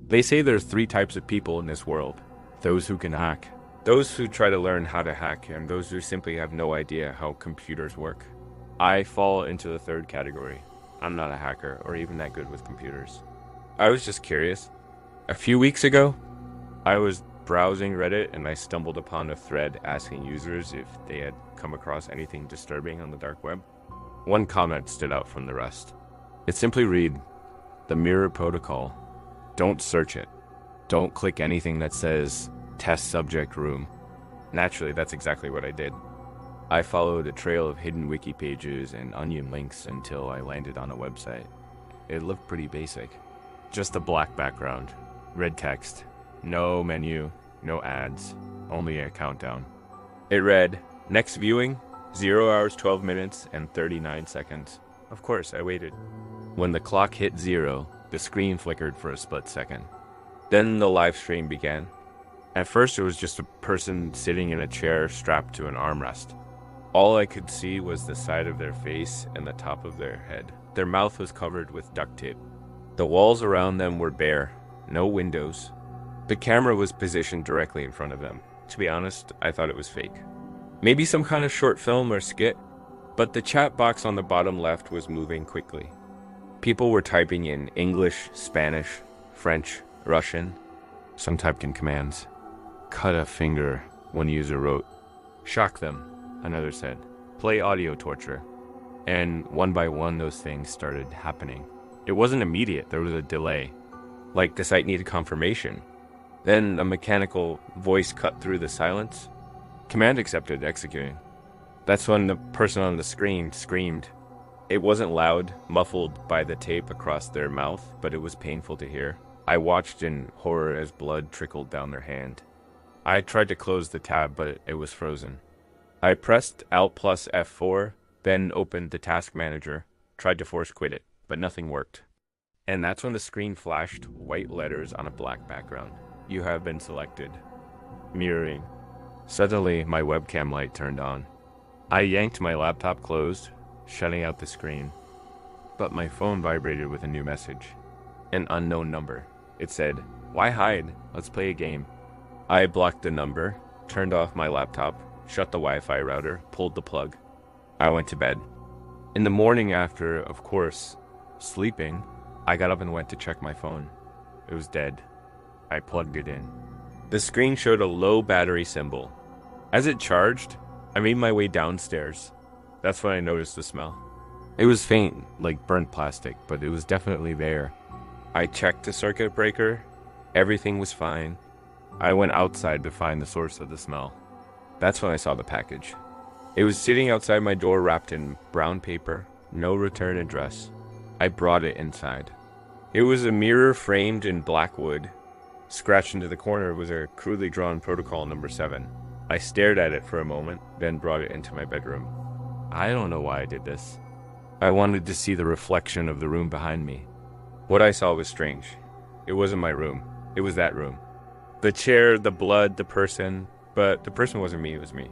They say there's three types of people in this world. Those who can hack, those who try to learn how to hack, and those who simply have no idea how computers work. I fall into the third category. I'm not a hacker or even that good with computers. I was just curious. A few weeks ago, I was browsing Reddit and I stumbled upon a thread asking users if they had come across anything disturbing on the dark web. One comment stood out from the rest. It simply read, "The mirror protocol. Don't search it. Don't click anything that says test subject room." Naturally, that's exactly what I did. I followed a trail of hidden wiki pages and onion links until I landed on a website. It looked pretty basic. Just a black background, red text, no menu, no ads, only a countdown. It read, "Next viewing, 0 hours 12 minutes and 39 seconds. Of course, I waited. When the clock hit 0, the screen flickered for a split second. Then the live stream began. At first, it was just a person sitting in a chair strapped to an armrest. All I could see was the side of their face and the top of their head. Their mouth was covered with duct tape. The walls around them were bare, no windows. The camera was positioned directly in front of them. To be honest, I thought it was fake. Maybe some kind of short film or skit, but the chat box on the bottom left was moving quickly. People were typing in English, Spanish, French, Russian. Some typed in commands. "Cut a finger," one user wrote. "Shock them," another said. "Play audio torture." And one by one those things started happening. It wasn't immediate, there was a delay. Like the site needed confirmation. Then a mechanical voice cut through the silence. "Command accepted, executing." That's when the person on the screen screamed. It wasn't loud, muffled by the tape across their mouth, but it was painful to hear. I watched in horror as blood trickled down their hand. I tried to close the tab, but it was frozen. I pressed Alt plus F4, then opened the task manager, tried to force quit it, but nothing worked. And that's when the screen flashed white letters on a black background. "You have been selected." Mirroring. Suddenly, my webcam light turned on. I yanked my laptop closed, shutting out the screen. But my phone vibrated with a new message. An unknown number. It said, "Why hide? Let's play a game." I blocked the number, turned off my laptop, shut the Wi-Fi router, pulled the plug. I went to bed. In the morning after, of course, sleeping, I got up and went to check my phone. It was dead. I plugged it in. The screen showed a low battery symbol. As it charged, I made my way downstairs. That's when I noticed the smell. It was faint, like burnt plastic, but it was definitely there. I checked the circuit breaker. Everything was fine. I went outside to find the source of the smell. That's when I saw the package. It was sitting outside my door wrapped in brown paper, no return address. I brought it inside. It was a mirror framed in black wood. Scratched into the corner was a crudely drawn protocol number 7. I stared at it for a moment, then brought it into my bedroom. I don't know why I did this. I wanted to see the reflection of the room behind me. What I saw was strange. It wasn't my room. It was that room. The chair, the blood, the person, but the person wasn't me, it was me.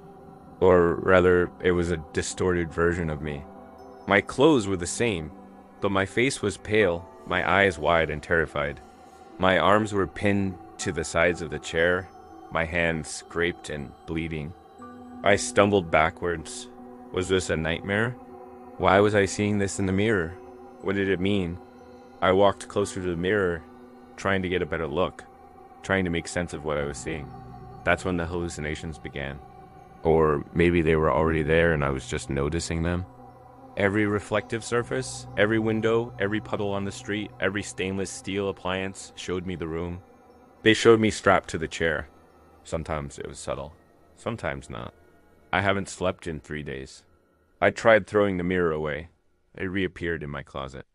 Or rather, it was a distorted version of me. My clothes were the same, but my face was pale, my eyes wide and terrified. My arms were pinned to the sides of the chair, my hands scraped and bleeding. I stumbled backwards. Was this a nightmare? Why was I seeing this in the mirror? What did it mean? I walked closer to the mirror, trying to get a better look, trying to make sense of what I was seeing. That's when the hallucinations began. Or maybe they were already there and I was just noticing them. Every reflective surface, every window, every puddle on the street, every stainless steel appliance showed me the room. They showed me strapped to the chair. Sometimes it was subtle, sometimes not. I haven't slept in 3 days. I tried throwing the mirror away. It reappeared in my closet.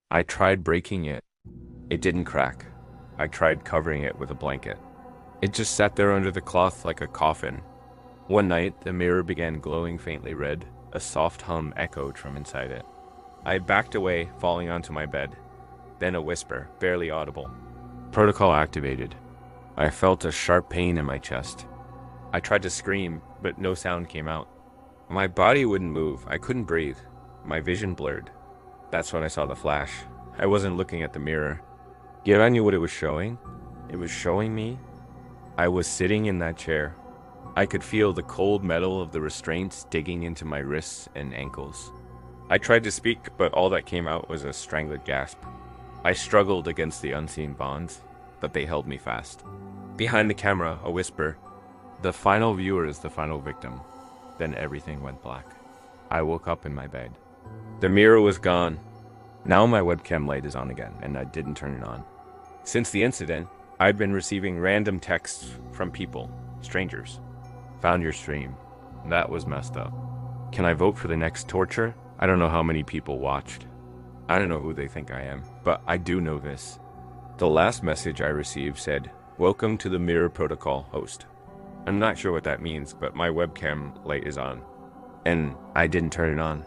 I tried breaking it. It didn't crack. I tried covering it with a blanket. It just sat there under the cloth like a coffin. One night, the mirror began glowing faintly red. A soft hum echoed from inside it. I backed away, falling onto my bed. Then a whisper, barely audible. Protocol activated. I felt a sharp pain in my chest. I tried to scream, but no sound came out. My body wouldn't move. I couldn't breathe. My vision blurred. That's when I saw the flash. I wasn't looking at the mirror. Yeah, I knew what it was showing. It was showing me I was sitting in that chair. I could feel the cold metal of the restraints digging into my wrists and ankles. I tried to speak, but all that came out was a strangled gasp. I struggled against the unseen bonds, but they held me fast. Behind the camera, a whisper. The final viewer is the final victim. Then everything went black. I woke up in my bed. The mirror was gone. Now my webcam light is on again, and I didn't turn it on. Since the incident, I'd been receiving random texts from people, strangers. Found your stream. That was messed up. Can I vote for the next torture? I don't know how many people watched. I don't know who they think I am, but I do know this. The last message I received said, "Welcome to the Mirror Protocol, host." I'm not sure what that means, but my webcam light is on. And I didn't turn it on.